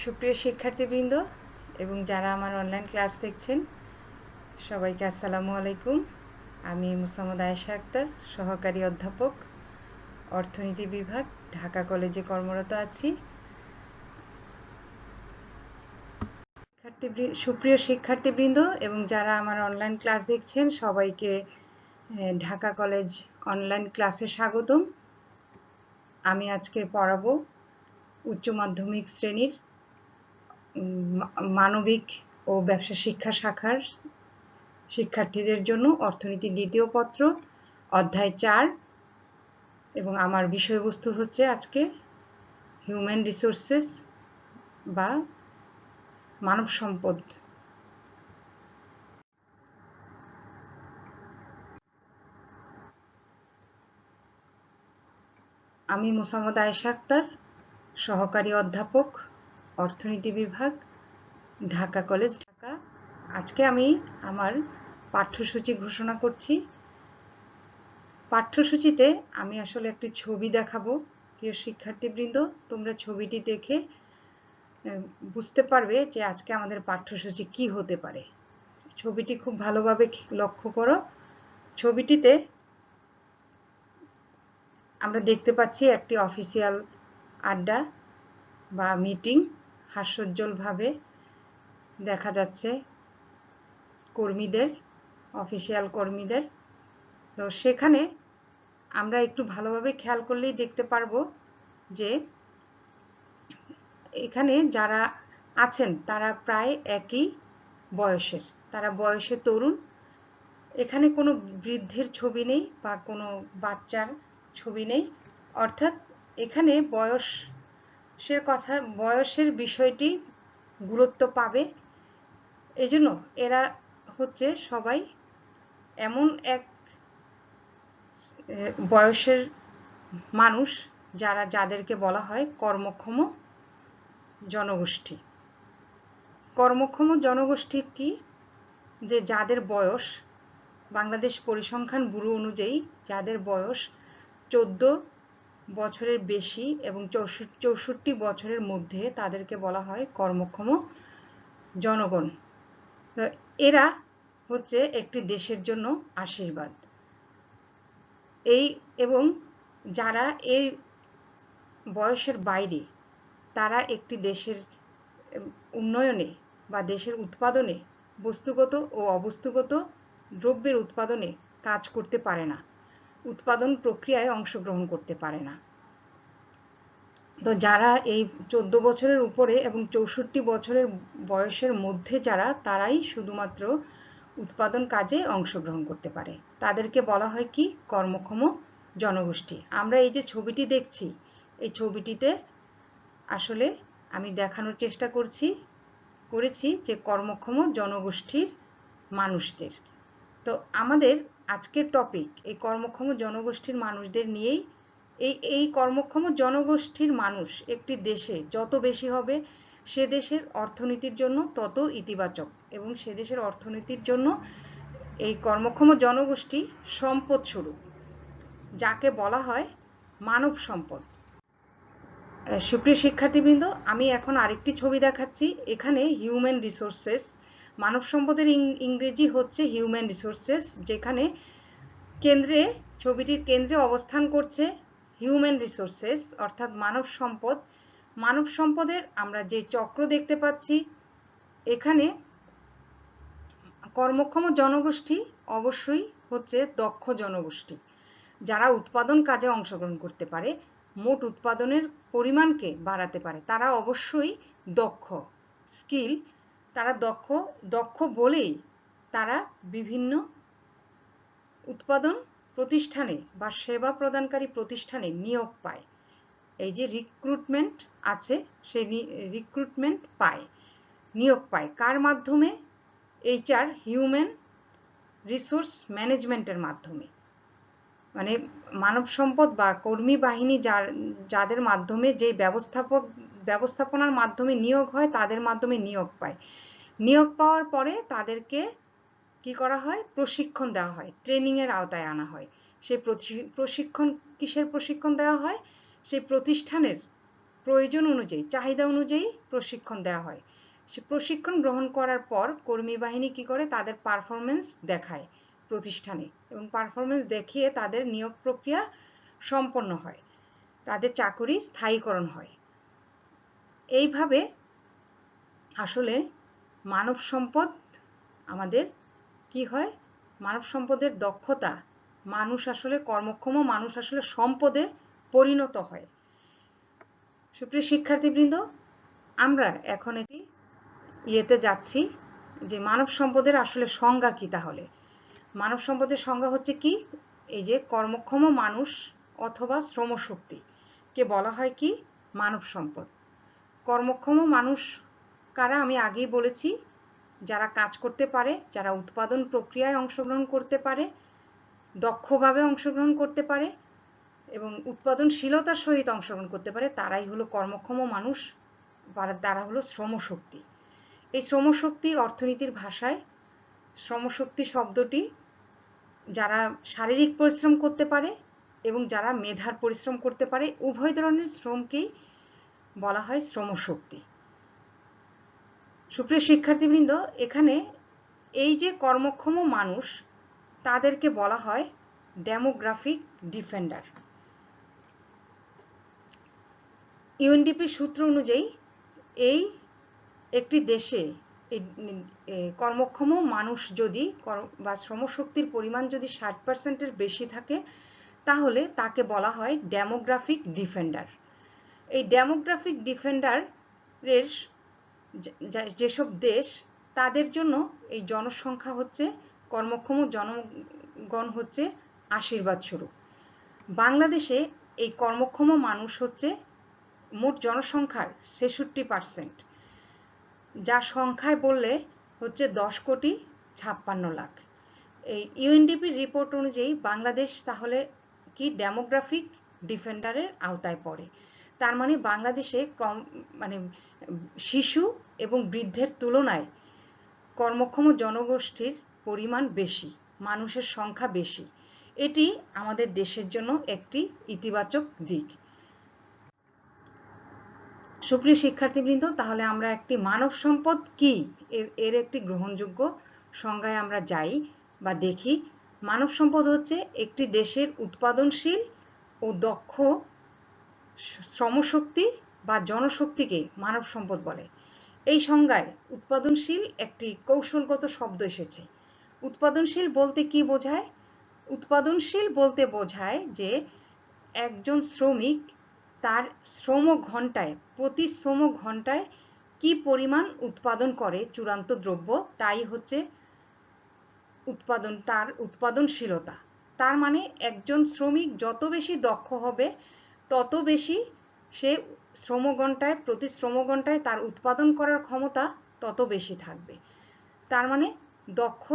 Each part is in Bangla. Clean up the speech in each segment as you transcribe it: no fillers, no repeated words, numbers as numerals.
সুপ্রিয় শিক্ষার্থীবৃন্দ এবং যারা আমার অনলাইন ক্লাস দেখছেন সবাইকে আসসালামু আলাইকুম। আমি মুসাম্মদ আয়েশা আক্তার, সহকারী অধ্যাপক, অর্থনীতি বিভাগ, ঢাকা কলেজে কর্মরত আছি। সুপ্রিয় শিক্ষার্থীবৃন্দ এবং যারা আমার অনলাইন ক্লাস দেখছেন সবাইকে ঢাকা কলেজ অনলাইন ক্লাসে স্বাগতম। আমি আজকে পড়াবো উচ্চ মাধ্যমিক শ্রেণীর মানবিক ও ব্যবসা শিক্ষা শাখার শিক্ষার্থীদের জন্য অর্থনীতির দ্বিতীয় পত্র অধ্যায় 4 এবং আমার বিষয়বস্তু হচ্ছে আজকে হিউম্যান রিসোর্সেস বা মানব সম্পদ। আমি মুসাম্মদ আয়েশা আক্তার, সহকারী অধ্যাপক, অর্থনীতি বিভাগ, ঢাকা কলেজ, ঢাকা। আজকে আমি আমার পাঠ্যসূচি ঘোষণা করছি। পাঠ্যসূচিতে আমি আসলে একটি ছবি দেখাবো। প্রিয় শিক্ষার্থীবৃন্দ, তোমরা ছবিটি দেখে বুঝতে পারবে যে আজকে আমাদের পাঠ্যসূচি কি হতে পারে। ছবিটি খুব ভালোভাবে লক্ষ্য করো। ছবিটিতে আমরা দেখতে পাচ্ছি একটি অফিসিয়াল আড্ডা বা মিটিং। হাস্যোজ্জ্বলভাবে দেখা যাচ্ছে কর্মীদের, অফিসিয়াল কর্মীদের। তো সেখানে আমরা একটু ভালোভাবে খেয়াল করলেই দেখতে পারবো যে এখানে যারা আছেন তারা প্রায় একই বয়সের, তারা বয়সে তরুণ। এখানে কোনো বৃদ্ধের ছবি নেই বা কোনো বাচ্চার ছবি নেই, অর্থাৎ এখানে বয়সের বিষয়টি গুরুত্ব পাবে। এজন্য এরা হচ্ছে সবাই এমন এক বয়সের মানুষ যাদেরকে বলা হয় কর্মক্ষম জনগোষ্ঠী। কর্মক্ষম জনগোষ্ঠী কি? যে যাদের বয়স বাংলাদেশ পরিসংখ্যান ব্যুরো অনুযায়ী যাদের বয়স 14 বছরের বেশি এবং 64 বছরের মধ্যে তাদেরকে বলা হয় কর্মক্ষম জনগণ। এরা হচ্ছে একটি দেশের জন্য আশীর্বাদ। এবং যারা এই বয়সের বাইরে, তারা একটি দেশের উন্নয়নে বা দেশের উৎপাদনে, বস্তুগত ও অবস্তুগত দ্রব্যের উৎপাদনে কাজ করতে পারে না, উৎপাদন প্রক্রিয়ায় অংশগ্রহণ করতে পারে না। তো যারা এই 14 বছরের উপরে এবং 64 বছরের বয়সের মধ্যে যারা, তারাই শুধুমাত্র উৎপাদন কাজে অংশগ্রহণ করতে পারে। তাদেরকে বলা হয় কি? কর্মক্ষম জনগোষ্ঠী। আমরা এই যে ছবিটি দেখছি, এই ছবিটিতে আসলে আমি দেখানোর চেষ্টা করেছি যে কর্মক্ষম জনগোষ্ঠীর মানুষদের। তো আমাদের আজকের টপিক এই কর্মক্ষম জনগোষ্ঠীর মানুষদের নিয়েই। এই কর্মক্ষম জনগোষ্ঠীর মানুষ একটি দেশে যত বেশি হবে, সে দেশের অর্থনীতির জন্য তত ইতিবাচক, এবং সে দেশের অর্থনীতির জন্য এই কর্মক্ষম জনগোষ্ঠী সম্পদ স্বরূপ, যাকে বলা হয় মানব সম্পদ। সুপ্রিয় শিক্ষার্থীবৃন্দ, আমি এখন আরেকটি ছবি দেখাচ্ছি। এখানে হিউম্যান রিসোর্সেস, মানব সম্পদের ইংরেজি হচ্ছে হিউম্যান রিসোর্সেস, যেখানে ছবিটির কেন্দ্রে অবস্থান করছে হিউম্যান রিসোর্সেস অর্থাৎ মানব সম্পদ। মানব সম্পদের আমরা যে চক্র দেখতে পাচ্ছি, এখানে কর্মক্ষম জনগোষ্ঠী অবশ্যই হচ্ছে দক্ষ জনগোষ্ঠী, যারা উৎপাদন কাজে অংশগ্রহণ করতে পারে, মোট উৎপাদনের পরিমাণকে বাড়াতে পারে। তারা অবশ্যই দক্ষ, স্কিল, তারা দক্ষ বলেই তারা বিভিন্ন উৎপাদন প্রতিষ্ঠানে বা সেবা প্রদানকারী প্রতিষ্ঠানে নিয়োগ পায়। এই যে রিক্রুটমেন্ট আছে, সেই রিক্রুটমেন্ট পায়, নিয়োগ পায় কার মাধ্যমে? HR, হিউম্যান রিসোর্স ম্যানেজমেন্টের মাধ্যমে। মানে মানব সম্পদ বা কর্মী বাহিনী যাদের মাধ্যমে যে ব্যবস্থাপনার মাধ্যমে নিয়োগ হয়, তাদের মাধ্যমে নিয়োগ পায়। নিয়োগ পাওয়ার পরে তাদেরকে কি করা হয়? প্রশিক্ষণ দেওয়া হয়, ট্রেনিং এর আওতায় আনা হয়। সেই প্রশিক্ষণ কিসের প্রশিক্ষণ দেওয়া হয়? সেই প্রয়োজন অনুযায়ী, চাহিদা অনুযায়ী প্রশিক্ষণ দেওয়া হয়। সে প্রশিক্ষণ গ্রহণ করার পর কর্মী বাহিনী কি করে, তাদের পারফরমেন্স দেখায় প্রতিষ্ঠানে, এবং পারফরমেন্স দেখিয়ে তাদের নিয়োগ প্রক্রিয়া সম্পন্ন হয়, তাদের চাকরি স্থায়ীকরণ হয়। এইভাবে আসলে মানব সম্পদ আমাদের কি হয়, মানব সম্পদের দক্ষতা, মানুষ আসলে কর্মক্ষম মানুষ আসলে সম্পদে পরিণত হয়। সুপ্রিয় শিক্ষার্থীবৃন্দ, আমরা এখন একটি ইয়েতে যাচ্ছি যে মানব সম্পদের আসলে সংজ্ঞা কি। তাহলে মানব সম্পদের সংজ্ঞা হচ্ছে কি, এই যে কর্মক্ষম মানুষ অথবা শ্রমশক্তি কে বলা হয় কি মানব সম্পদ। কর্মক্ষম মানুষ কারা, আমি আগেই বলেছি, যারা কাজ করতে পারে, যারা উৎপাদন প্রক্রিয়ায় অংশগ্রহণ করতে পারে, দক্ষভাবে অংশগ্রহণ করতে পারে এবং উৎপাদনশীলতার সহিত অংশগ্রহণ করতে পারে, তারাই হলো কর্মক্ষম মানুষ, তারা হলো শ্রমশক্তি। এই শ্রমশক্তি অর্থনীতির ভাষায় শ্রমশক্তি শব্দটি যারা শারীরিক পরিশ্রম করতে পারে এবং যারা মেধার পরিশ্রম করতে পারে, উভয় ধরনের শ্রমকেই বলা হয় শ্রমশক্তি। সুপ্রিয় শিক্ষার্থীবৃন্দ, এখানে এই যে কর্মক্ষম মানুষ, তাদেরকে বলা হয় ডেমোগ্রাফিক ডিফেন্ডার। ইউএনডিপির সূত্র অনুযায়ী এই একটি দেশে কর্মক্ষম মানুষ যদি বা শ্রমশক্তির পরিমাণ যদি 60%-এর বেশি থাকে, তাহলে তাকে বলা হয় ডেমোগ্রাফিক ডিফেন্ডার। এই ডেমোগ্রাফিক ডিফেন্ডারের যেসব দেশ, তাদের জন্য এই জনসংখ্যা হচ্ছে, কর্মক্ষম জনগণ হচ্ছে আশীর্বাদ স্বরূপ। বাংলাদেশে এই কর্মক্ষম মানুষ হচ্ছে মোট জনসংখ্যার 66%, যা সংখ্যায় বললে হচ্ছে 10,56,00,000। এই ইউএনডিপির রিপোর্ট অনুযায়ী বাংলাদেশ তাহলে কি ডেমোগ্রাফিক ডিফেন্ডারের আওতায় পড়ে। তার মানে বাংলাদেশে মানে শিশু এবং বৃদ্ধের তুলনায় কর্মক্ষম জনগোষ্ঠীর পরিমাণ বেশি, মানুষের সংখ্যা বেশি। এটি আমাদের দেশের জন্য একটি ইতিবাচক দিক। সুপ্রিয় শিক্ষার্থীবৃন্দ, তাহলে আমরা একটি মানব সম্পদ কি এর একটি গ্রহণযোগ্য সংজ্ঞায় আমরা যাই বা দেখি। মানব সম্পদ হচ্ছে একটি দেশের উৎপাদনশীল ও দক্ষ শ্রমশক্তি বা জনশক্তিকে মানব সম্পদ বলে। এই সংজ্ঞায় উৎপাদনশীল একটি কৌশলগত শব্দ এসেছে। উৎপাদনশীল বলতে কি বোঝায়? উৎপাদনশীল বলতে বোঝায় যে একজন শ্রমিক তার শ্রম ঘন্টায়, প্রতি শ্রম ঘন্টায় কি পরিমাণ উৎপাদন করে চূড়ান্ত দ্রব্য, তাই হচ্ছে তার উৎপাদনশীলতা। তার মানে একজন শ্রমিক যত বেশি দক্ষ হবে, তত বেশি সে প্রতি শ্রম ঘন্টায় তার উৎপাদন করার ক্ষমতা তত বেশি থাকবে। তার মানে দক্ষ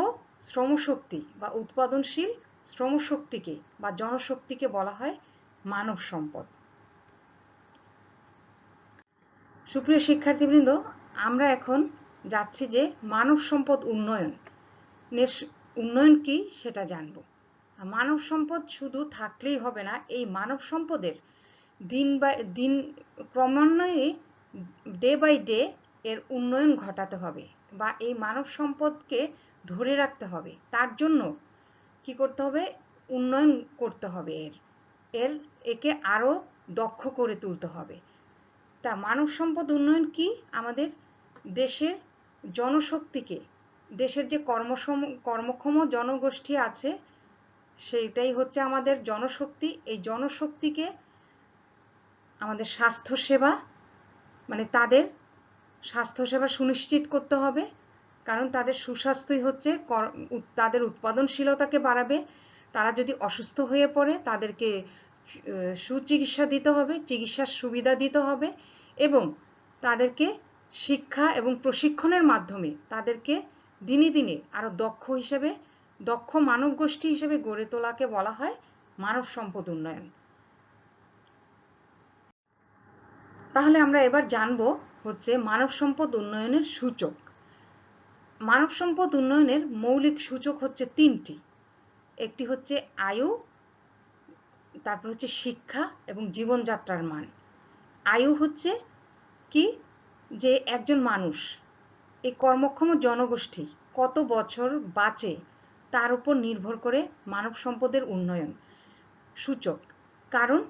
শ্রমশক্তি বা উৎপাদনশীল শ্রমশক্তিকে বা জনশক্তিকে বলা হয় মানব সম্পদ। সুপ্রিয় শিক্ষার্থীবৃন্দ, আমরা এখন যাচ্ছি যে মানব সম্পদ উন্নয়ন কি সেটা জানব। মানব সম্পদ শুধু থাকলেই হবে না, এই মানব সম্পদের দিন ক্রমান্বয়ে ডে বাই ডে এর উন্নয়ন ঘটাতে হবে বা এই মানব সম্পদকে ধরে রাখতে হবে। তার জন্য কি করতে হবে? উন্নয়ন করতে হবে, একে আরো দক্ষ করে তুলতে হবে। তা মানব সম্পদ উন্নয়ন কি? আমাদের দেশের জনশক্তিকে, দেশের যে কর্মক্ষম জনগোষ্ঠী আছে, সেইটাই হচ্ছে আমাদের জনশক্তি। এই জনশক্তিকে আমাদের স্বাস্থ্যসেবা, মানে তাদের স্বাস্থ্যসেবা সুনিশ্চিত করতে হবে, কারণ তাদের সুস্বাস্থ্যই হচ্ছে তাদের উৎপাদনশীলতাকে বাড়াবে। তারা যদি অসুস্থ হয়ে পড়ে, তাদেরকে সুচিকিৎসা দিতে হবে, চিকিৎসার সুবিধা দিতে হবে এবং তাদেরকে শিক্ষা এবং প্রশিক্ষণের মাধ্যমে তাদেরকে দিনে দিনে আরো দক্ষ মানব গোষ্ঠী হিসেবে গড়ে তোলাকে বলা হয় মানব সম্পদ উন্নয়ন। তাহলে আমরা এবার জানবো হচ্ছে মানব সম্পদ উন্নয়নের সূচক। মানব সম্পদ উন্নয়নের মৌলিক সূচক হচ্ছে তিনটি। একটি হচ্ছে আয়ু, তারপর হচ্ছে শিক্ষা এবং জীবনযাত্রার মান। আয়ু হচ্ছে কি, যে একজন মানুষ, এই কর্মক্ষম জনগোষ্ঠী কত বছর বাঁচে তার উপর নির্ভর করে মানব সম্পদের উন্নয়ন সূচক। কারণ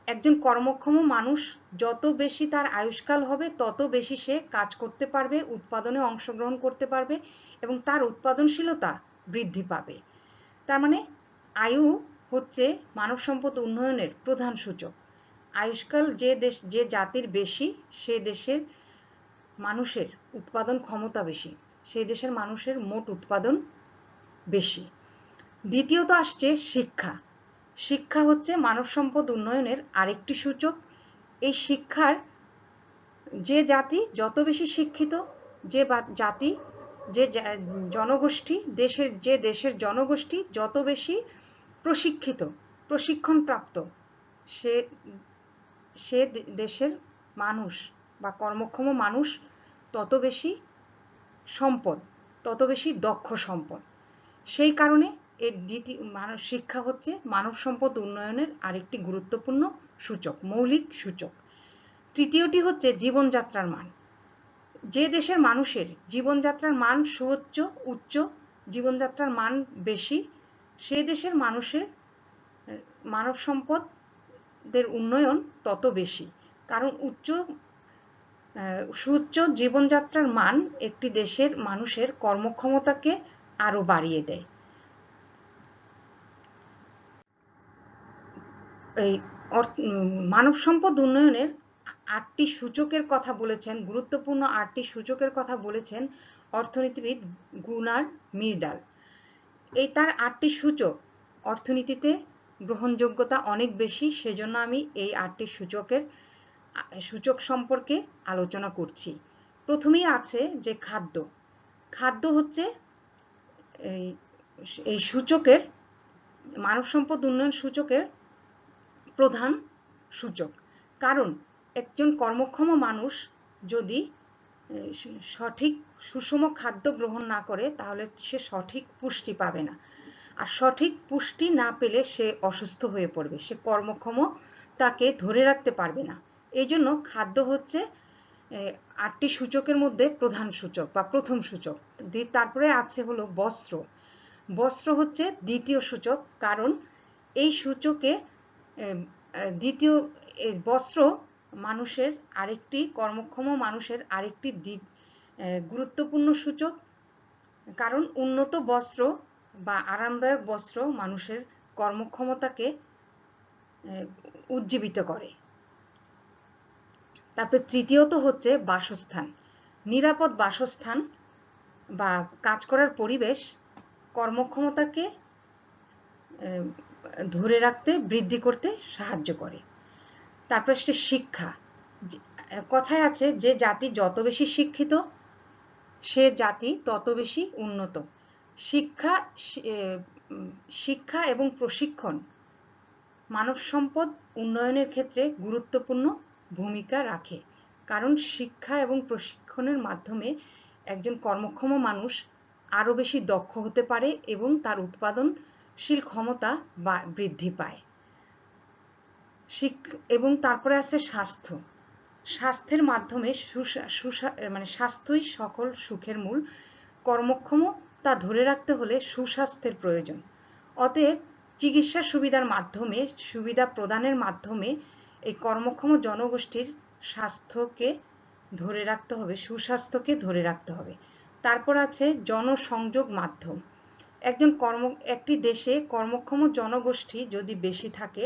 একজন কর্মক্ষম মানুষ যত বেশি তার আয়ুষ্কাল হবে তত বেশি সে কাজ করতে পারবে, উৎপাদনে অংশগ্রহণ করতে পারবে এবং তার উৎপাদনশীলতা বৃদ্ধি পাবে। তার মানে আয়ু হচ্ছে মানব সম্পদ উন্নয়নের প্রধান সূচক। আয়ুষ্কাল যে জাতির বেশি, সে দেশের মানুষের উৎপাদন ক্ষমতা বেশি, সেই দেশের মানুষের মোট উৎপাদন বেশি। দ্বিতীয়ত আসছে শিক্ষা। শিক্ষা হচ্ছে মানব সম্পদ উন্নয়নের আরেকটি সূচক। এই শিক্ষার, যে জাতি যত বেশি শিক্ষিত, যে জাতি, যে জনগোষ্ঠী, দেশের জনগোষ্ঠী যত বেশি প্রশিক্ষিত, প্রশিক্ষণপ্রাপ্ত, সে সে দেশের মানুষ বা কর্মক্ষম মানুষ তত বেশি সম্পদ, তত বেশি দক্ষ সম্পদ। সেই কারণে এর শিক্ষা হচ্ছে মানব সম্পদ উন্নয়নের আরেকটি গুরুত্বপূর্ণ সূচক, মৌলিক সূচক। তৃতীয়টি হচ্ছে জীবনযাত্রার মান। যে দেশের মানুষের জীবনযাত্রার মান সুউচ্চ, উচ্চ জীবনযাত্রার মান বেশি, সে দেশের মানুষের মানব সম্পদের উন্নয়ন তত বেশি। কারণ সুউচ্চ জীবনযাত্রার মান একটি দেশের মানুষের কর্মক্ষমতাকে আরো বাড়িয়ে দেয়। এই মানব সম্পদ উন্নয়নের 8টি সূচকের কথা বলেছেন, গুরুত্বপূর্ণ 8টি সূচকের কথা বলেছেন অর্থনীতিবিদ গুনার মিরডাল। এই তার 8টি সূচক অর্থনীতিতে গ্রহণযোগ্যতা অনেক বেশি, সেজন্য আমি এই 8টি সূচক সম্পর্কে আলোচনা করছি। প্রথমেই আছে যে খাদ্য। খাদ্য হচ্ছে এই সূচকের, মানব সম্পদ উন্নয়ন সূচকের প্রধান সূচক। কারণ একজন কর্মক্ষম মানুষ যদি সঠিক সুষম খাদ্য গ্রহণ না করে তাহলে সে সঠিক পুষ্টি পাবে না, আর সঠিক পুষ্টি না পেলে সে অসুস্থ হয়ে পড়বে, সে কর্মক্ষমতাকে ধরে রাখতে পারবে না। এই জন্য খাদ্য হচ্ছে 8টি সূচকের মধ্যে প্রধান সূচক বা প্রথম সূচক। তারপরে আছে হলো বস্ত্র। বস্ত্র হচ্ছে দ্বিতীয় সূচক, কারণ এই সূচকে দ্বিতীয় বস্ত্র মানুষের আরেকটি, কর্মক্ষম মানুষের আরেকটি গুরুত্বপূর্ণ সূচক। কারণ উন্নত বস্ত্র বা আরামদায়ক বস্ত্র মানুষের কর্মক্ষমতাকে উজ্জীবিত করে। তারপরে তৃতীয়ত হচ্ছে বাসস্থান। নিরাপদ বাসস্থান বা কাজ করার পরিবেশ কর্মক্ষমতাকে ধরে রাখতে, বৃদ্ধি করতে সাহায্য করে। তারপর আসছে শিক্ষা। কথায় আছে যে জাতি যত বেশি শিক্ষিত সে জাতি তত বেশি উন্নত। শিক্ষা এবং প্রশিক্ষণ মানব সম্পদ উন্নয়নের ক্ষেত্রে গুরুত্বপূর্ণ ভূমিকা রাখে। কারণ শিক্ষা এবং প্রশিক্ষণের মাধ্যমে একজন কর্মক্ষম মানুষ আরো বেশি দক্ষ হতে পারে এবং তার উৎপাদনশীল ক্ষমতা বৃদ্ধি পায়। এবং তারপরে আছে স্বাস্থ্য। স্বাস্থ্যের মাধ্যমে স্বাস্থ্যই সকল সুখের মূল। কর্মক্ষমতা ধরে রাখতে হলে সুস্বাস্থ্যের প্রয়োজন। অতএব চিকিৎসা সুবিধা প্রদানের মাধ্যমে এই কর্মক্ষম জনগোষ্ঠীর স্বাস্থ্যকে ধরে রাখতে হবে, সুস্বাস্থ্যকে ধরে রাখতে হবে। তারপর আছে জনসংযোগ মাধ্যম। একটি দেশে কর্মক্ষম জনগোষ্ঠী যদি বেশি থাকে,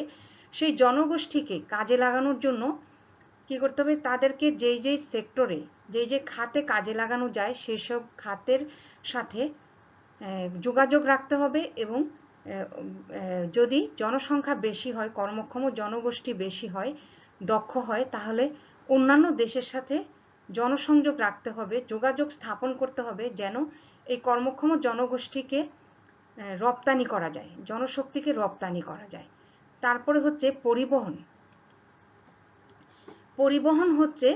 সেই জনগোষ্ঠীকে কাজে লাগানোর জন্য কি করতে হবে, তাদেরকে যেই সেক্টরে, যে খাতে কাজে লাগানো যায় সেসব খাতের সাথে যোগাযোগ রাখতে হবে। এবং যদি জনসংখ্যা বেশি হয়, কর্মক্ষম জনগোষ্ঠী বেশি হয়, দক্ষ হয়, তাহলে অন্যান্য দেশের সাথে জনসংযোগ রাখতে হবে, যোগাযোগ স্থাপন করতে হবে, যেন এই কর্মক্ষম জনগোষ্ঠীকে রপ্তানি করা যায়, জনশক্তিকে রপ্তানি করা যায়। তারপরে হচ্ছে পরিবহন। পরিবহন হচ্ছে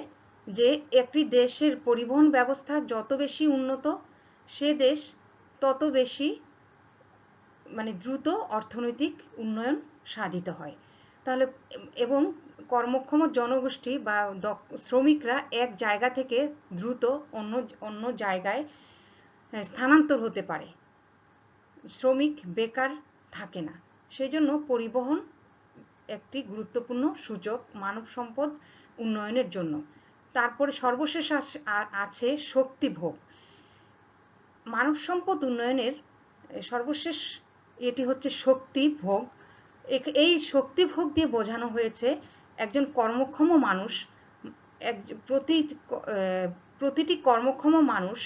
যে একটি দেশের পরিবহন ব্যবস্থা যত বেশি উন্নত, সে দেশ তত বেশি দ্রুত অর্থনৈতিক উন্নয়ন সাধিত হয়। তাহলে এবং কর্মক্ষম জনগোষ্ঠী বা শ্রমিকরা এক জায়গা থেকে দ্রুত অন্য অন্য জায়গায় স্থানান্তর হতে পারে, শ্রমিক বেকার থাকে না। সেই জন্য পরিবহন একটি গুরুত্বপূর্ণ সূচক মানব সম্পদ উন্নয়নের জন্য। তারপরে সর্বশেষ আছে শক্তিভোগ। মানব সম্পদ উন্নয়নের সর্বশেষ এটি হচ্ছে শক্তিভোগ। এই শক্তিভোগ দিয়ে বোঝানো হয়েছে একজন কর্মক্ষম মানুষ, প্রতিটি কর্মক্ষম মানুষ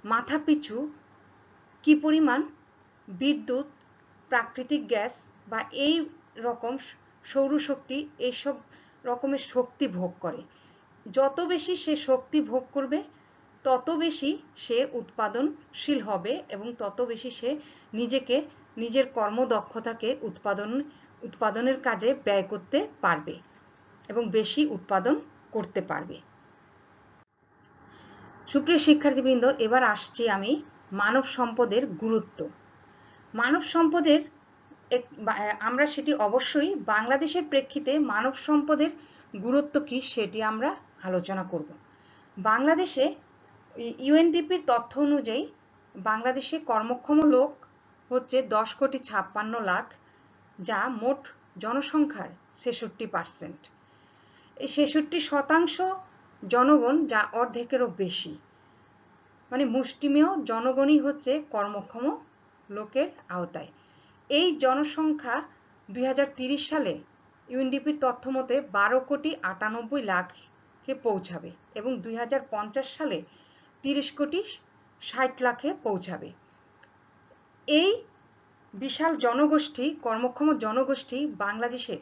মাথাপিছু কি পরিমাণ বিদ্যুৎ, প্রাকৃতিক গ্যাস বা এই রকম সৌরশক্তি এইসব রকমের শক্তি ভোগ করে। যত বেশি সে শক্তি ভোগ করবে তত বেশি সে উৎপাদনশীল হবে এবং তত বেশি সে নিজের কর্মদক্ষতাকে উৎপাদনের কাজে ব্যয় করতে পারবে এবং বেশি উৎপাদন করতে পারবে। সুপ্রিয় শিক্ষার্থীবৃন্দ, এবার আসছি আমি মানব সম্পদের গুরুত্ব। মানব সম্পদের আমরা সেটি অবশ্যই বাংলাদেশের প্রেক্ষিতে মানব সম্পদের গুরুত্ব কি সেটি আমরা আলোচনা করব। বাংলাদেশে ইউএনডিপির তথ্য অনুযায়ী বাংলাদেশে কর্মক্ষম লোক হচ্ছে 10,56,00,000, যা মোট জনসংখ্যার 66%। এই 66% জনগণ, যা অর্ধেকেরও বেশি, মানে মুষ্টিমেয় জনগণই হচ্ছে কর্মক্ষম লোকের আওতায়। এই জনসংখ্যা 2030 সালে ইউএনডিপির তথ্য মতে 12,98,00,000-এ পৌঁছাবে এবং 2050 সালে 30,60,00,000-এ পৌঁছাবে। এই বিশাল জনগোষ্ঠী, কর্মক্ষম জনগোষ্ঠী বাংলাদেশের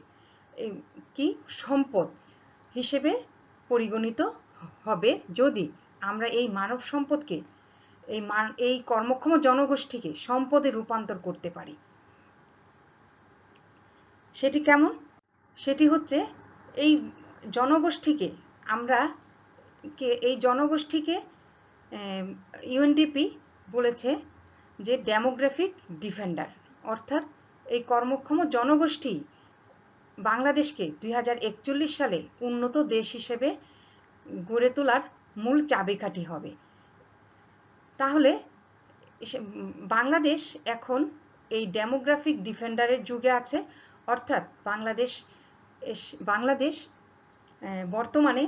কি সম্পদ হিসেবে পরিগণিত হবে যদি আমরা এই মানব সম্পদকে, এই কর্মক্ষম জনগোষ্ঠীকে সম্পদে রূপান্তর করতে পারি। সেটি কেমন? সেটি হচ্ছে এই জনগোষ্ঠীকে ইউএনডিপি বলেছে যে ডেমোগ্রাফিক ডিফেন্ডার, অর্থাৎ এই কর্মক্ষম জনগোষ্ঠী বাংলাদেশকে 2041 সালে উন্নত দেশ হিসেবে গড়ে তোলার মূল চাবিকাঠি হবে। তাহলে বাংলাদেশ এখন এই ডেমোগ্রাফিক ডিফেন্ডারের যুগে আছে, অর্থাৎ বাংলাদেশ বর্তমানে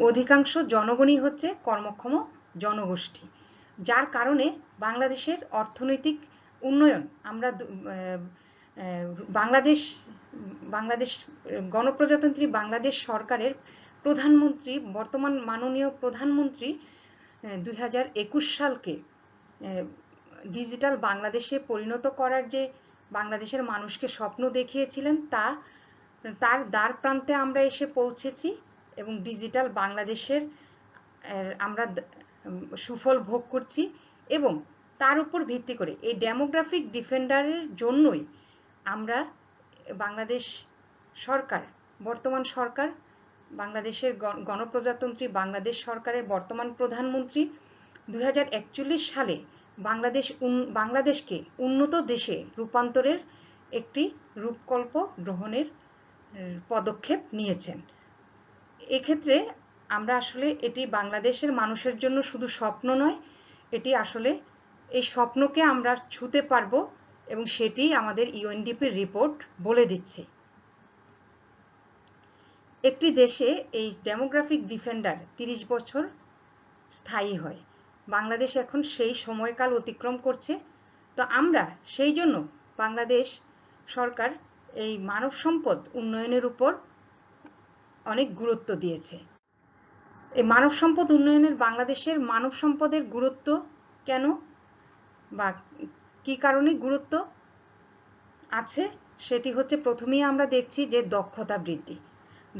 অধিকাংশ জনগণই হচ্ছে কর্মক্ষম জনগোষ্ঠী, যার কারণে বাংলাদেশের অর্থনৈতিক উন্নয়ন আমরা বাংলাদেশ গণপ্রজাতন্ত্রী বাংলাদেশ সরকারের প্রধানমন্ত্রী, বর্তমান মাননীয় প্রধানমন্ত্রী 2021 সালকে ডিজিটাল বাংলাদেশে পরিণত করার যে বাংলাদেশের মানুষকে স্বপ্ন দেখিয়েছিলেন, তার দ্বার প্রান্তে আমরা এসে পৌঁছেছি এবং ডিজিটাল বাংলাদেশের আমরা সুফল ভোগ করছি। এবং তার উপর ভিত্তি করে এই ডেমোগ্রাফিক ডিফেন্ডারের জন্যই আমরা বাংলাদেশ সরকার, বর্তমান সরকার, বাংলাদেশের গণপ্রজাতন্ত্রী বাংলাদেশ সরকারের বর্তমান প্রধানমন্ত্রী 2041 সালে বাংলাদেশকে উন্নত দেশে রূপান্তরের একটি রূপকল্প গ্রহণের পদক্ষেপ নিয়েছেন। এক্ষেত্রে আমরা আসলে এটি বাংলাদেশের মানুষের জন্য শুধু স্বপ্ন নয়, এটি আসলে এই স্বপ্নকে আমরা ছুঁতে পারবো এবং সেটি আমাদের ইউএনডিপির রিপোর্ট বলে দিচ্ছে। একটি দেশে এই ডেমোগ্রাফিক ডিফেন্ডার 30 বছর স্থায়ী হয়। বাংলাদেশ এখন সেই সময়কাল অতিক্রম করছে। তো আমরা সেই জন্য বাংলাদেশ সরকার এই মানব সম্পদ উন্নয়নের উপর অনেক গুরুত্ব দিয়েছে। এই মানব সম্পদ উন্নয়নের বাংলাদেশের মানব সম্পদের গুরুত্ব কেন বা কি কারণে গুরুত্ব আছে সেটি হচ্ছে, প্রথমেই আমরা দেখছি যে দক্ষতা বৃদ্ধি।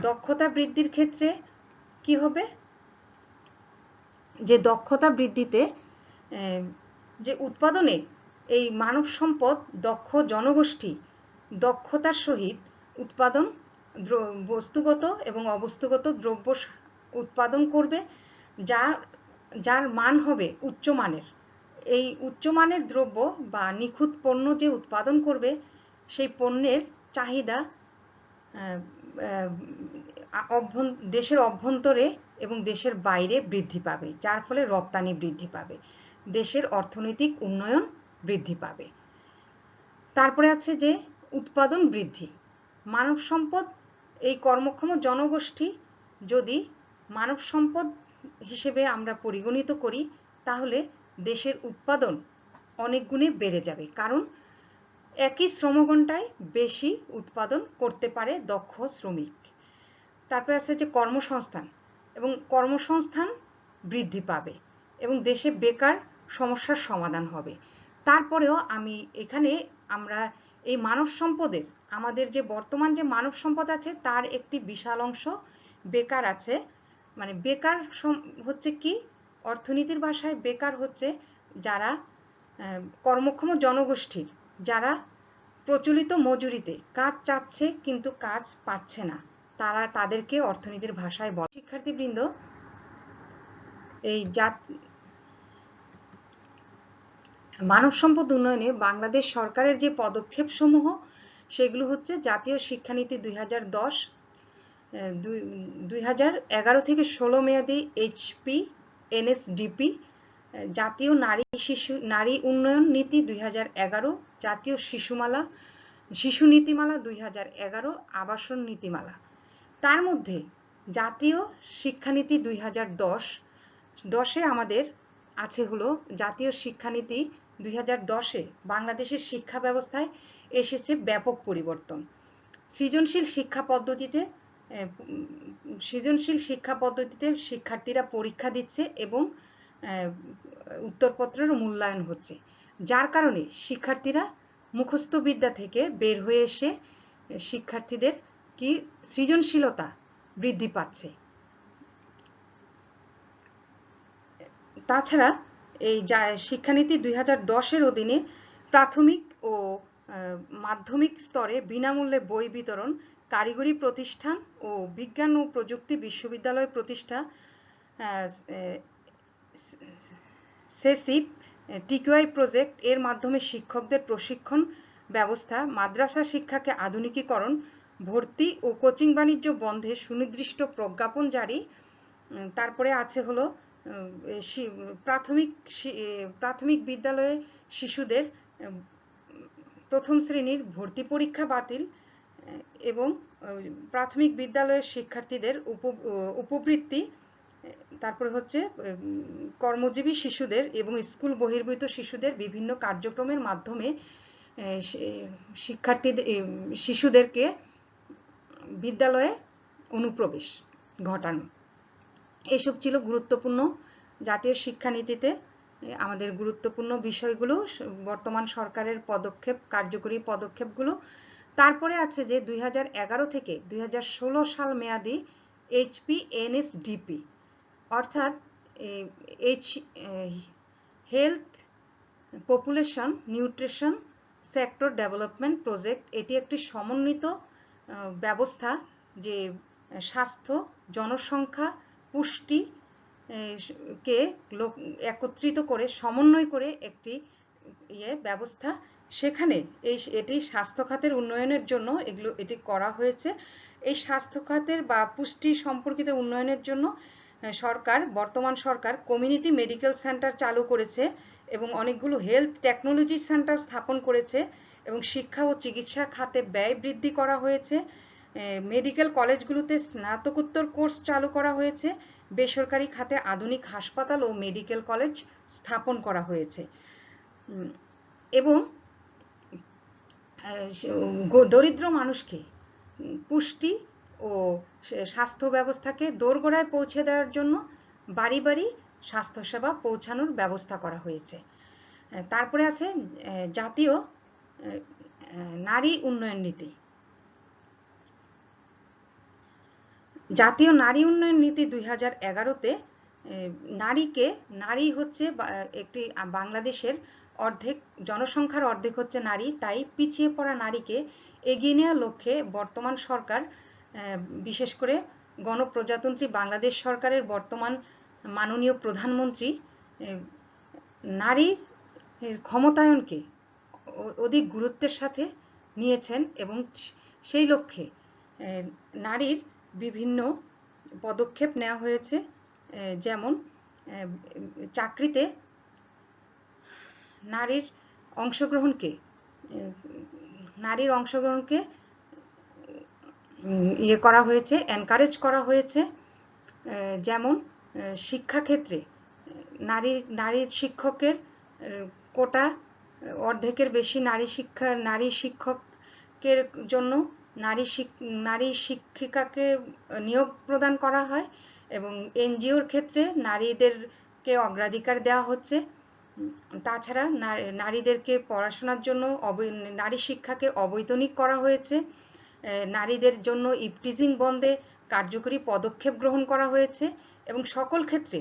দক্ষতা বৃদ্ধির ক্ষেত্রে কি হবে, যে দক্ষতা বৃদ্ধিতে যে উৎপাদনে এই মানব সম্পদ দক্ষ জনগোষ্ঠী দক্ষতার সহিত উৎপাদন, বস্তুগত এবং অবস্তুগত দ্রব্য উৎপাদন করবে, যার মান হবে উচ্চমানের। এই উচ্চমানের দ্রব্য বা নিখুঁত পণ্য যে উৎপাদন করবে, সেই পণ্যের চাহিদা দেশের অভ্যন্তরে এবং দেশের বাইরে বৃদ্ধি পাবে, যার ফলে রপ্তানি বৃদ্ধি পাবে, দেশের অর্থনৈতিক উন্নয়ন বৃদ্ধি পাবে। তারপরে আছে যে উৎপাদন বৃদ্ধি। মানব সম্পদ, এই কর্মক্ষম জনগোষ্ঠী যদি মানব সম্পদ হিসেবে আমরা পরিগণিত করি, তাহলে দেশের উৎপাদন অনেক গুণে বেড়ে যাবে, কারণ একই শ্রমঘণ্টায় বেশি উৎপাদন করতে পারে দক্ষ শ্রমিক। তারপরে আছে যে কর্মসংস্থান, এবং কর্মসংস্থান বৃদ্ধি পাবে এবং দেশে বেকার সমস্যার সমাধান হবে। তারপরেও এখানে আমরা এই মানব সম্পদের, আমাদের যে বর্তমান যে মানব সম্পদ আছে তার একটি বিশাল অংশ বেকার আছে। মানে বেকার হচ্ছে কি, অর্থনীতির ভাষায় বেকার হচ্ছে যারা কর্মক্ষম জনগোষ্ঠীর, যারা প্রচলিত মজুরিতে কাজ চাচ্ছে কিন্তু কাজ পাচ্ছে না, তাদেরকে অর্থনীতির ভাষায় বলে। শিক্ষার্থীবৃন্দ, এই মানব সম্পদ উন্নয়নে বাংলাদেশ সরকারের যে পদক্ষেপ সমূহ, সেগুলো হচ্ছে জাতীয় শিক্ষানীতি 2010, 2011 থেকে 16 মেয়াদী HP NSDP, জাতীয় নারী উন্নয়ন নীতি 2011, জাতীয় শিশু নীতিমালা 2011, আবাসন নীতিমালা। তার মধ্যে জাতীয় শিক্ষানীতি 2010 আমাদের আছে হলো জাতীয় শিক্ষানীতি 2010-এ বাংলাদেশের শিক্ষা ব্যবস্থায় এসেছে ব্যাপক পরিবর্তন। সৃজনশীল শিক্ষা পদ্ধতিতে শিক্ষার্থীরা পরীক্ষা দিচ্ছে এবং উত্তরপত্রের মূল্যায়ন হচ্ছে, যার কারণে শিক্ষার্থীরা মুখস্থ বিদ্যা থেকে বের হয়ে এসে শিক্ষার্থীদের কি সৃজনশীলতা বৃদ্ধি পাচ্ছে। তাছাড়া এই শিক্ষানীতি 2010-এর অধীনে প্রাথমিক ও মাধ্যমিক স্তরে বিনামূল্যে বই বিতরণ, কারিগরি প্রতিষ্ঠান ও বিজ্ঞান ও প্রযুক্তি বিশ্ববিদ্যালয় প্রতিষ্ঠা, সেসিপ, টিকিউআই প্রজেক্ট এর মাধ্যমে শিক্ষকদের প্রশিক্ষণ ব্যবস্থা, মাদ্রাসা শিক্ষাকে আধুনিকীকরণ, ভর্তি ও কোচিং বাণিজ্য বন্ধে সুনির্দিষ্ট প্রজ্ঞাপন জারি। তারপরে আছে হলো প্রাথমিক বিদ্যালয়ে শিশুদের প্রথম শ্রেণীর ভর্তি পরীক্ষা বাতিল এবং প্রাথমিক বিদ্যালয়ের শিক্ষার্থীদের উপবৃত্তি। তারপরে হচ্ছে কর্মজীবী শিশুদের এবং স্কুল বহির্ভূত শিশুদের বিভিন্ন কার্যক্রমের মাধ্যমে শিশুদেরকে বিদ্যালয়ে অনুপ্রবেশ ঘটানো। এসব ছিল গুরুত্বপূর্ণ জাতীয় শিক্ষানীতিতে আমাদের গুরুত্বপূর্ণ বিষয়গুলো, বর্তমান সরকারের কার্যকরী পদক্ষেপগুলো। তারপরে আছে যে 2011 থেকে 2016 সাল মেয়াদী HP NSDP, অর্থাৎ health population nutrition sector development project. এটি একটি সমন্বিত ব্যবস্থা যে স্বাস্থ্য, জনসংখ্যা, পুষ্টি কে একত্রিত করে সমন্বয় করে একটি ব্যবস্থা। সেখানে এটি স্বাস্থ্য খাতের উন্নয়নের জন্য এটি করা হয়েছে। এই স্বাস্থ্য খাতের বা পুষ্টি সম্পর্কিত উন্নয়নের জন্য বর্তমান সরকার কমিউনিটি মেডিকেল সেন্টার চালু করেছে এবং অনেকগুলো হেলথ টেকনোলজি সেন্টার স্থাপন করেছে এবং শিক্ষা ও চিকিৎসা খাতে ব্যয় বৃদ্ধি করা হয়েছে। মেডিকেল কলেজগুলোতে স্নাতকোত্তর কোর্স চালু করা হয়েছে। বেসরকারি খাতে আধুনিক হাসপাতাল ও মেডিকেল কলেজ স্থাপন করা হয়েছে এবং দরিদ্র মানুষকে পুষ্টি ও স্বাস্থ্য ব্যবস্থাকে দোরগোড়ায় পৌঁছে দেওয়ার জন্য বাড়ি বাড়ি স্বাস্থ্যসেবা পৌঁছানোর ব্যবস্থা করা হয়েছে। তারপরে আছে জাতীয় নারী উন্নয়ন নীতি। জাতীয় নারী উন্নয়ন নীতি 2011-তে নারী হচ্ছে একটি বাংলাদেশের জনসংখ্যার অর্ধেক হচ্ছে নারী, তাই পিছিয়ে পড়া নারীকে এগিয়ে নেওয়ার লক্ষ্যে বর্তমান সরকার, বিশেষ করে গণপ্রজাতন্ত্রী বাংলাদেশ সরকারের বর্তমান মাননীয় প্রধানমন্ত্রী নারীর ক্ষমতায়নকে অধিক গুরুত্বের সাথে নিয়েছেন এবং সেই লক্ষ্যে নারীর বিভিন্ন পদক্ষেপ নেওয়া হয়েছে, যেমন চাকরিতে নারীর অংশগ্রহণকে নারীর অংশগ্রহণকে ইয়ে করা হয়েছে, এনকারেজ করা হয়েছে। যেমন শিক্ষাক্ষেত্রে নারী শিক্ষকের কোটা অর্ধেকের বেশি নারী শিক্ষকের জন্য নারী শিক্ষিকাকে নিয়োগ প্রদান করা হয়, এবং এনজিওর ক্ষেত্রে নারীদেরকে অগ্রাধিকার দেওয়া হচ্ছে। তাছাড়া নারীদেরকে পড়াশোনার জন্য নারী শিক্ষাকে অবৈতনিক করা হয়েছে। নারীদের জন্য ইভটিজিং বন্ধে কার্যকরী পদক্ষেপ গ্রহণ করা হয়েছে, এবং সকল ক্ষেত্রে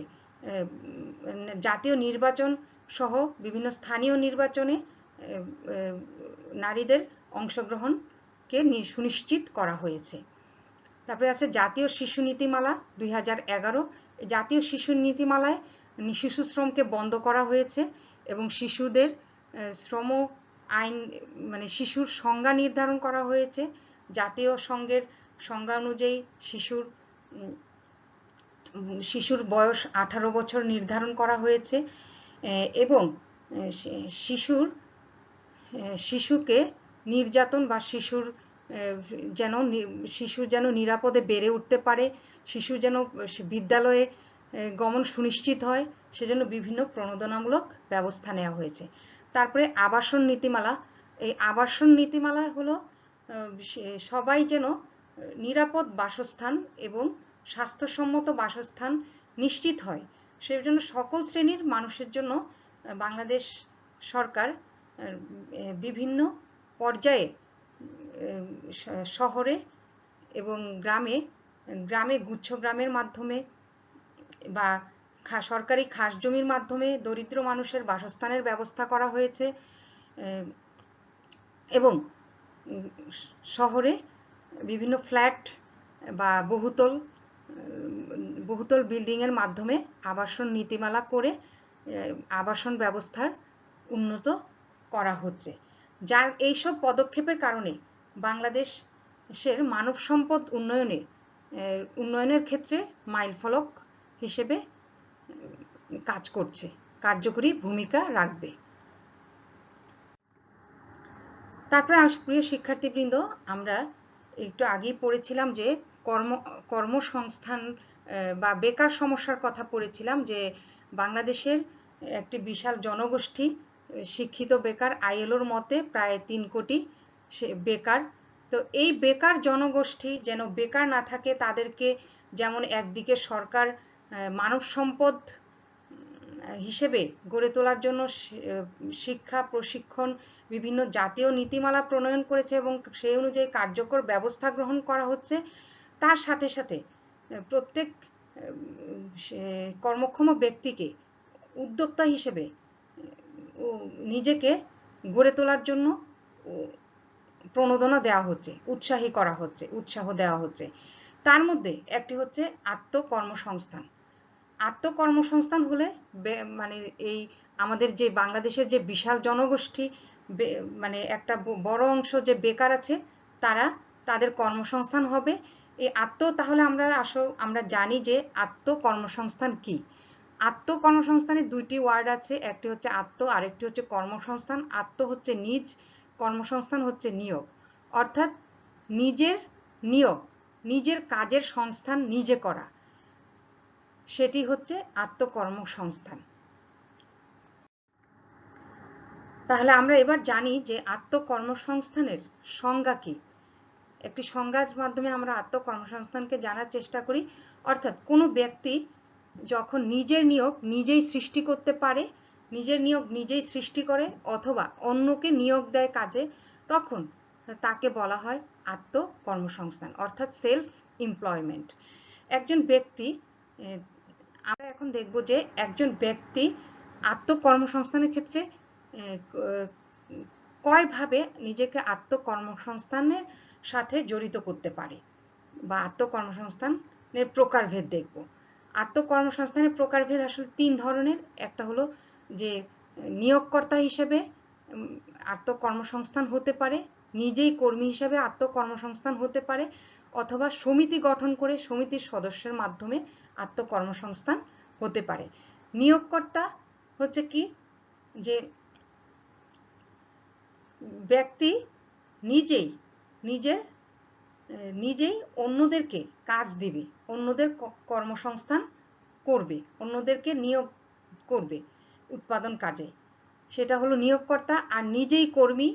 জাতীয় নির্বাচন সহ বিভিন্ন স্থানীয় নির্বাচনে নারীদের অংশগ্রহণকে সুনিশ্চিত করা হয়েছে। তারপরে আছে জাতীয় শিশু নীতিমালা 2011। জাতীয় শিশু নীতিমালায় শিশু শ্রমকে বন্ধ করা হয়েছে, এবং শিশুদের শ্রম আইন মানে শিশুর সংজ্ঞা নির্ধারণ করা হয়েছে। জাতীয় সংঘের সংজ্ঞা অনুযায়ী শিশুর বয়স 18 বছর নির্ধারণ করা হয়েছে, এবং শিশুকে নির্যাতন বা শিশু যেন নিরাপদে বেড়ে উঠতে পারে, শিশু যেন বিদ্যালয়ে গমন সুনিশ্চিত হয়, সেজন্য বিভিন্ন প্রণোদনামূলক ব্যবস্থা নেওয়া হয়েছে। তারপরে আবাসন নীতিমালা। এই আবাসন নীতিমালা হলো সবাই যেন নিরাপদ বাসস্থান এবং স্বাস্থ্যসম্মত বাসস্থান নিশ্চিত হয়, সেই জন্য সকল শ্রেণীর মানুষের জন্য বাংলাদেশ সরকার বিভিন্ন পর্যায়ে শহরে এবং গ্রামে গুচ্ছগ্রামের মাধ্যমে বা সরকারি খাস জমির মাধ্যমে দরিদ্র মানুষের বাসস্থানের ব্যবস্থা করা হয়েছে, এবং শহরে বিভিন্ন ফ্ল্যাট বা বহুতল বিল্ডিংয়ের মাধ্যমে আবাসন নীতিমালা করে আবাসন ব্যবস্থার উন্নত করা হচ্ছে। যার এইসব পদক্ষেপের কারণে বাংলাদেশের মানব সম্পদ উন্নয়নের ক্ষেত্রে মাইলফলক হিসেবে কাজ করছে, কার্যকরী ভূমিকা রাখবে। তারপরে প্রিয় শিক্ষার্থীবৃন্দ, আমরা একটু আগেই পড়েছিলাম যে কর্মসংস্থান বা বেকার সমস্যার কথা পড়েছিলাম, যে বাংলাদেশের একটি বিশাল জনগোষ্ঠী শিক্ষিত বেকার, আইএলওর মতে প্রায় 3 কোটি বেকার। তো এই বেকার জনগোষ্ঠী যেন বেকার না থাকে, তাদেরকে যেমন একদিকে সরকার মানব সম্পদ হিসেবে গড়ে তোলার জন্য শিক্ষা প্রশিক্ষণ বিভিন্ন জাতীয় নীতিমালা প্রণয়ন করেছে, এবং সেই অনুযায়ী কার্যকর ব্যবস্থা গ্রহণ করা হচ্ছে। তার সাথে সাথে প্রত্যেক কর্মক্ষম ব্যক্তিকে উদ্যোক্তা হিসেবে নিজেকে গড়ে তোলার জন্য প্রণোদনা দেওয়া হচ্ছে, উৎসাহ দেওয়া হচ্ছে। তার মধ্যে একটি হচ্ছে আত্মকর্মসংস্থান। আত্মকর্মসংস্থান হলে মানে এই আমাদের যে বাংলাদেশের যে বিশাল জনগোষ্ঠী, মানে একটা বড় অংশ যে বেকার আছে, তাদের কর্মসংস্থান হবে। এই তাহলে আমরা জানি যে আত্মকর্মসংস্থান কি। আত্মকর্মসংস্থানের 2টি ওয়ার্ড আছে, একটি হচ্ছে আরেকটি হচ্ছে কর্মসংস্থান। হচ্ছে নিজ, কর্মসংস্থান হচ্ছে নিয়োগ, অর্থাৎ নিজের কাজের সংস্থান নিজে করা, সেটি হচ্ছে আত্মকর্মসংস্থান। তাহলে আমরা এবার জানি যে আত্মকর্মসংস্থানের সংজ্ঞা কি। একটি সংজ্ঞার মাধ্যমে আমরা আত্মকর্মসংস্থানকে জানার চেষ্টা করি। অর্থাৎ কোনো ব্যক্তি যখন নিজের নিয়োগ নিজেই সৃষ্টি করতে পারে, নিজের নিয়োগ নিজেই সৃষ্টি করে অথবা অন্যকে নিয়োগ দেয় কাজে, তখন তাকে বলা হয় আত্মকর্মসংস্থান, অর্থাৎ সেলফ এমপ্লয়মেন্ট। আমরা এখন দেখব যে একজন ব্যক্তি আত্মকর্মসংস্থানের ক্ষেত্রে কয়ভাবে নিজেকে আত্মকর্মসংস্থানের সাথে জড়িত করতে পারে, বা আত্মকর্মসংস্থানের প্রকারভেদ দেখব। আত্মকর্মসংস্থানের প্রকারভেদ আসলে 3 ধরনের। একটা হলো যে নিয়োগকর্তা হিসেবে আত্মকর্মসংস্থান হতে পারে, নিজেই কর্মী হিসেবে আত্মকর্মসংস্থান হতে পারে, অথবা সমিতি গঠন করে সমিতির সদস্যের মাধ্যমে আত্মকর্মসংস্থান হতে পারে। নিয়োগকর্তা হচ্ছে কি, যে ব্যক্তি নিজেই নিজেই অন্যদেরকে কাজ দিবে, অন্যদের কর্মসংস্থান করবে, অন্যদেরকে নিয়োগ করবে উৎপাদন কাজে, সেটা হলো নিয়োগকর্তা। আর নিজেই কর্মী,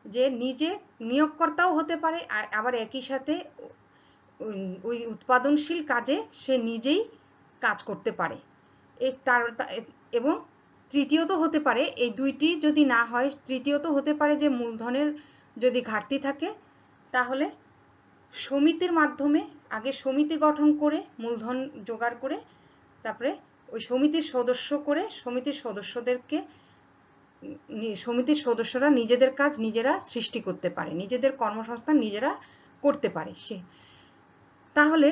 যে নিজে নিয়োগকর্তাও হতে পারে, আবার একই সাথে ওই উৎপাদনশীল কাজে সে নিজেই কাজ করতে পারে। এবং তৃতীয়ত হতে পারে, এই দুইটি যদি না হয়, তৃতীয়ত হতে পারে যে মূলধনের যদি ঘাটতি থাকে, তাহলে সমিতির মাধ্যমে আগে সমিতি গঠন করে মূলধন জোগাড় করে তারপরে ওই সমিতির সদস্য করে সমিতির সদস্যরা নিজেদের কাজ নিজেরা সৃষ্টি করতে পারে, নিজেদের কর্মসংস্থান নিজেরা করতে পারে। তাহলে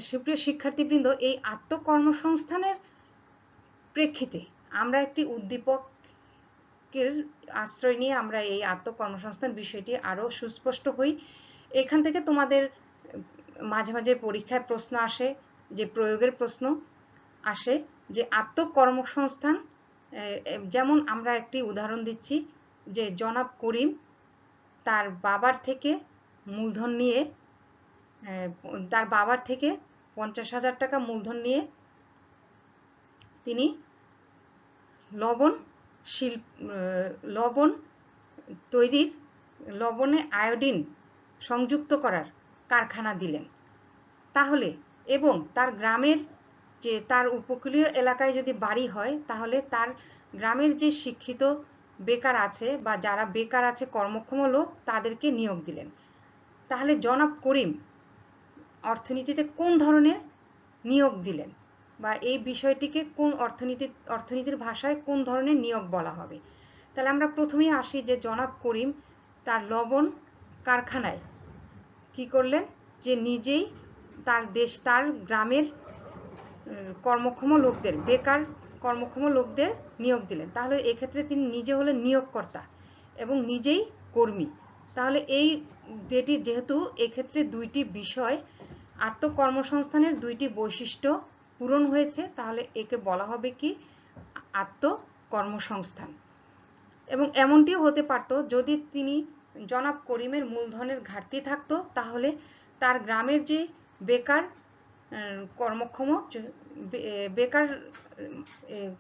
সুপ্রিয় শিক্ষার্থীবৃন্দ, এই আত্মকর্মসংস্থানের প্রেক্ষিতে আমরা একটি উদ্দীপকের আশ্রয় নিয়ে আমরা এই আত্মকর্মসংস্থান বিষয়টি আরো সুস্পষ্ট হই। এখান থেকে তোমাদের মাঝে মাঝে পরীক্ষায় প্রশ্ন আসে, যে প্রয়োগের প্রশ্ন আসে, যে আত্মকর্মসংস্থান, যেমন আমরা একটি উদাহরণ দিচ্ছি, যে জনাব করিম তার বাবার থেকে মূলধন নিয়ে, তার বাবার থেকে 50,000 টাকা মূলধন নিয়ে তিনি লবণ তৈরির, লবণে আয়োডিন সংযুক্ত করার কারখানা দিলেন। তাহলে এবং তার গ্রামের, যে তার উপকূলীয় এলাকায় যদি বাড়ি হয়, তাহলে তার গ্রামের যে শিক্ষিত বেকার আছে বা যারা বেকার আছে কর্মক্ষম লোক, তাদেরকে নিয়োগ দিলেন। তাহলে জনাব করিম অর্থনীতিতে কোন ধরনের নিয়োগ দিলেন, বা এই বিষয়টিকে কোন অর্থনীতির ভাষায় কোন ধরনের নিয়োগ বলা হবে? তাহলে আমরা প্রথমেই আসি যে জনাব করিম তার লবণ কারখানায় কি করলেন, যে নিজেই তার গ্রামের কর্মক্ষম লোকদের, বেকার কর্মক্ষম লোকদের নিয়োগ দিলেন। তাহলে এক্ষেত্রে তিনি নিজে হলেন নিয়োগকর্তা এবং নিজেই কর্মী। তাহলে এই যেহেতু এক্ষেত্রে দুইটি বিষয়, আত্মকর্মসংস্থানের দুইটি বৈশিষ্ট্য পূরণ হয়েছে, তাহলে একে বলা হবে কি, আত্মকর্মসংস্থান। এবং এমনটিও হতে পারত, যদি তিনি জনাব করিমের মূলধনের ঘাটতি থাকতো, তাহলে তার গ্রামের যে বেকার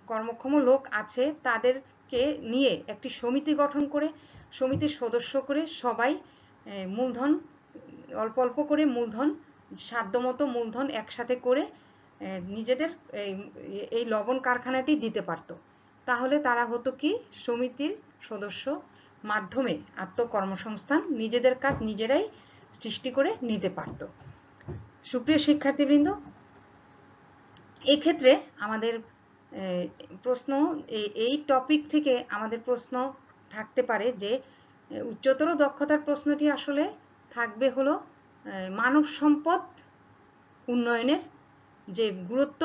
কর্মক্ষম লোক আছে, তাদেরকে নিয়ে একটি সমিতি গঠন করে সমিতির সদস্য করে সবাই মূলধন অল্প অল্প করে মূলধন, সাধ্যমতো মূলধন একসাথে করে নিজেদের এই লবণ কারখানাটি দিতে পারত। তাহলে তারা হতো কি, সমিতির সদস্য মাধ্যমে আত্মকর্মসংস্থান নিজেদের কাজ নিজেরাই সৃষ্টি করে নিতে পারত। সুপ্রিয় শিক্ষার্থীবৃন্দ, এক্ষেত্রে আমাদের প্রশ্ন, এই টপিক থেকে আমাদের প্রশ্ন থাকতে পারে যে উচ্চতর দক্ষতার প্রশ্নটি আসলে থাকবে হলো মানব সম্পদ উন্নয়নের যে গুরুত্ব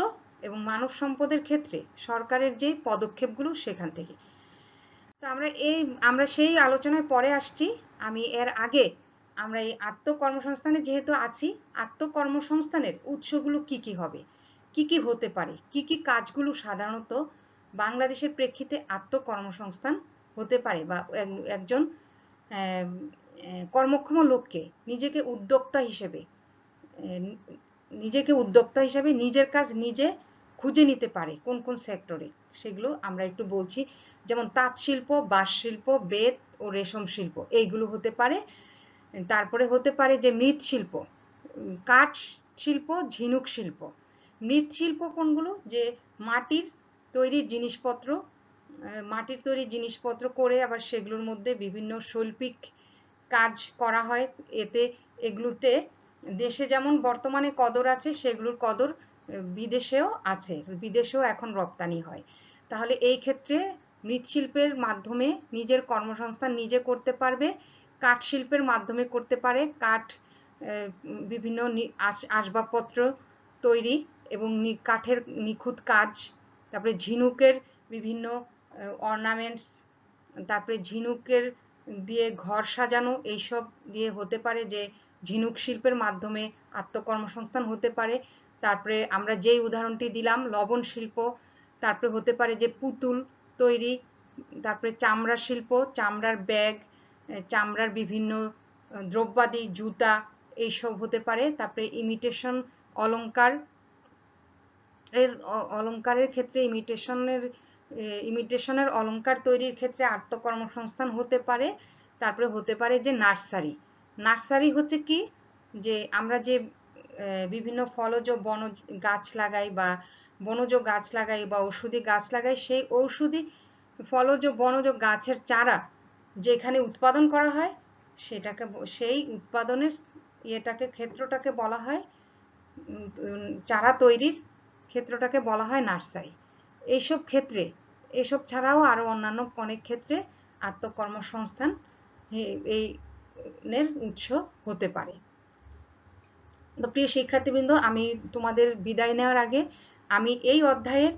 এবং মানব সম্পদের ক্ষেত্রে সরকারের যে পদক্ষেপগুলো, সেখান থেকে। তো আমরা সেই আলোচনায় পরে আসছি। আমি এর আগে আমরা এই আত্মকর্মসংস্থানে যেহেতু আছি, আত্মকর্মসংস্থানের উৎসগুলো কি কি হবে, কি কি হতে পারে, কি কি কাজগুলো সাধারণত বাংলাদেশের প্রেক্ষিতে আত্মকর্মসংস্থান হতে পারে, বা একজন কর্মক্ষম লোককে নিজেকে উদ্যোক্তা হিসেবে নিজের কাজ নিজে খুঁজে নিতে পারে কোন কোন সেক্টরে, সেগুলো আমরা একটু বলছি। যেমন তাঁত শিল্প, বাঁশ শিল্প, বেত ও রেশম শিল্প, এইগুলো হতে পারে। তারপরে হতে পারে যে মৃৎশিল্প, কাঠ শিল্প, ঝিনুক শিল্প। মৃৎশিল্প কোনগুলো, যে মাটির তৈরি জিনিসপত্র করে আবার সেগুলোর মধ্যে বিভিন্ন শৈল্পিক কাজ করা হয়। এগুলোতে দেশে যেমন বর্তমানে কদর আছে, সেগুলোর কদর বিদেশেও আছে, বিদেশেও এখন রপ্তানি হয়। তাহলে এই ক্ষেত্রে মৃৎশিল্পের মাধ্যমে নিজের কর্মসংস্থান নিজে করতে পারবে। কাঠ শিল্পের মাধ্যমে করতে পারে, বিভিন্ন আসবাবপত্র তৈরি এবং কাঠের নিখুঁত কাজ। তারপরে ঝিনুকের বিভিন্ন অর্নামেন্টস, তারপরে ঝিনুকের দিয়ে ঘর সাজানো, এইসব দিয়ে হতে পারে যে ঝিনুক শিল্পের মাধ্যমে আত্মকর্মসংস্থান হতে পারে। তারপরে আমরা যেই উদাহরণটি দিলাম লবণ শিল্প, তারপরে হতে পারে যে পুতুল তৈরি, তারপরে চামড়া শিল্প, চামড়ার ব্যাগ, চামড়ার বিভিন্ন দ্রব্যাদি, জুতা, এইসব হতে পারে। তারপরে ইমিটেশন অলংকার অলংকারের ক্ষেত্রে ইমিটেশনের অলংকার তৈরির ক্ষেত্রে আত্মকর্মসংস্থান হতে পারে। তারপরে হতে পারে যে নার্সারি। নার্সারি হচ্ছে কি, যে আমরা যে বিভিন্ন ফলজ বনজ গাছ লাগাই বা বনজ গাছ লাগাই বা ঔষধি গাছ লাগাই, সেই ঔষধি ফলজ বনজ গাছের চারা যেখানে উৎপাদন করা হয় সেটাকে, সেই উৎপাদনের ক্ষেত্রটাকে বলা হয়, চারা তৈরির ক্ষেত্রটাকে বলা হয় নার্সারি। এইসব ক্ষেত্রে, এসব ছাড়াও আরো অন্যান্য অনেক ক্ষেত্রে আত্মকর্মসংস্থান এই উৎস হতে পারে। তো প্রিয় শিক্ষার্থীবৃন্দ, আমি তোমাদের বিদায় নেওয়ার আগে আমি এই অধ্যায়ের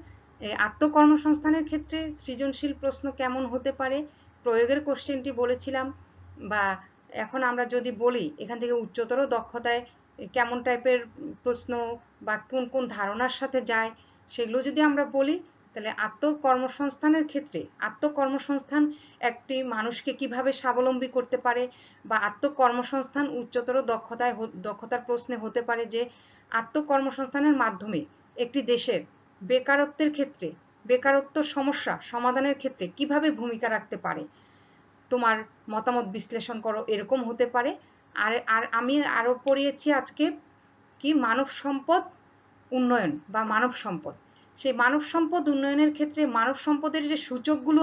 আত্মকর্মসংস্থানের ক্ষেত্রে সৃজনশীল প্রশ্ন কেমন হতে পারে, প্রয়োগের কোশ্চেনটি বলেছিলাম, বা এখন আমরা যদি বলি এখান থেকে উচ্চতর দক্ষতায় কেমন টাইপের প্রশ্ন বা কোন কোন ধারণার সাথে যায়, সেগুলো যদি আমরা বলি, তাহলে আত্মকর্মসংস্থানের ক্ষেত্রে আত্মকর্মসংস্থান একটি মানুষকে কিভাবে স্বাবলম্বী করতে পারে, বা আত্মকর্মসংস্থান উচ্চতর দক্ষতার প্রশ্নে হতে পারে যে আত্মকর্মসংস্থানের মাধ্যমে একটি দেশের বেকারত্বের ক্ষেত্রে, বেকারত্ব সমস্যা সমাধানের ক্ষেত্রে কিভাবে ভূমিকা রাখতে পারে, তোমার মতামত বিশ্লেষণ করো, এরকম হতে পারে। আর আমি আরো পড়িয়েছি আজকে কি মানব সম্পদ উন্নয়ন বা মানব সম্পদ। সেই মানব সম্পদ উন্নয়নের ক্ষেত্রে মানব সম্পদের যে সূচকগুলো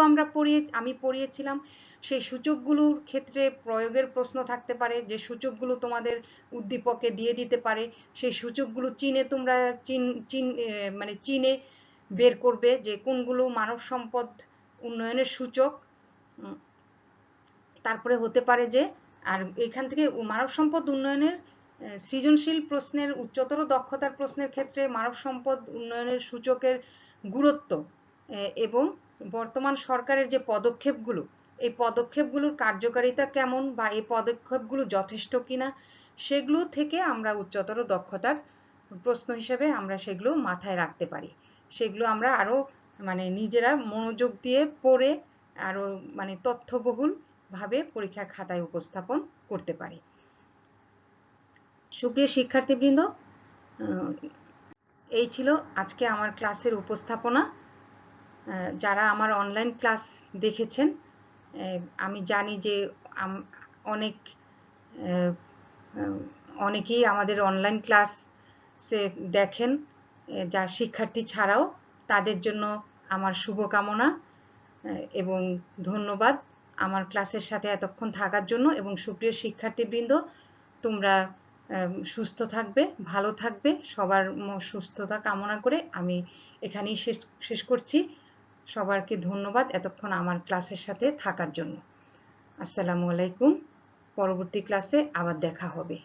আমি পড়িয়েছিলাম, সেই সূচকগুলোর ক্ষেত্রে প্রয়োগের প্রশ্ন থাকতে পারে, যে সূচকগুলো তোমাদের উদ্দীপকে দিয়ে দিতে পারে, সেই সূচকগুলো তোমরা মানে চিনে বের করবে যে কোনগুলো মানব সম্পদ উন্নয়নের সূচক। তারপরে হতে পারে যে, আর এখান থেকে মানব সম্পদ উন্নয়নের সৃজনশীল প্রশ্নের উচ্চতর দক্ষতার প্রশ্নের ক্ষেত্রে মানব সম্পদ উন্নয়নের সূচকের গুরুত্ব এবং বর্তমান সরকারের যে পদক্ষেপগুলো, এই পদক্ষেপগুলোর কার্যকারিতা কেমন বা এই পদক্ষেপগুলো যথেষ্ট কিনা, সেগুলো থেকে আমরা উচ্চতর দক্ষতার প্রশ্ন হিসেবে আমরা সেগুলো মাথায় রাখতে পারি। সেগুলো আমরা আরো মানে নিজেরা মনোযোগ দিয়ে পড়ে আরো মানে তথ্যবহুল ভাবে পরীক্ষার খাতায় উপস্থাপন করতে পারি। সুপ্রিয় শিক্ষার্থীবৃন্দ, এই ছিল আজকে আমার ক্লাসের উপস্থাপনা। যারা আমার অনলাইন ক্লাস দেখেছেন, আমি জানি যে অনেকেই আমাদের অনলাইন ক্লাসে দেখেন, যার শিক্ষার্থী ছাড়াও, তাদের জন্য আমার শুভকামনা এবং ধন্যবাদ আমার ক্লাসের সাথে এতক্ষণ থাকার জন্য। এবং সুপ্রিয় শিক্ষার্থীবৃন্দ, তোমরা সুস্থ থাকবে, ভালো থাকবে, সবার সুস্থতা কামনা করে আমি এখানেই শেষ করছি। সবাইকে ধন্যবাদ এতক্ষণ আমার ক্লাসের সাথে থাকার জন্য। আসসালামু আলাইকুম। পরবর্তী ক্লাসে আবার দেখা হবে।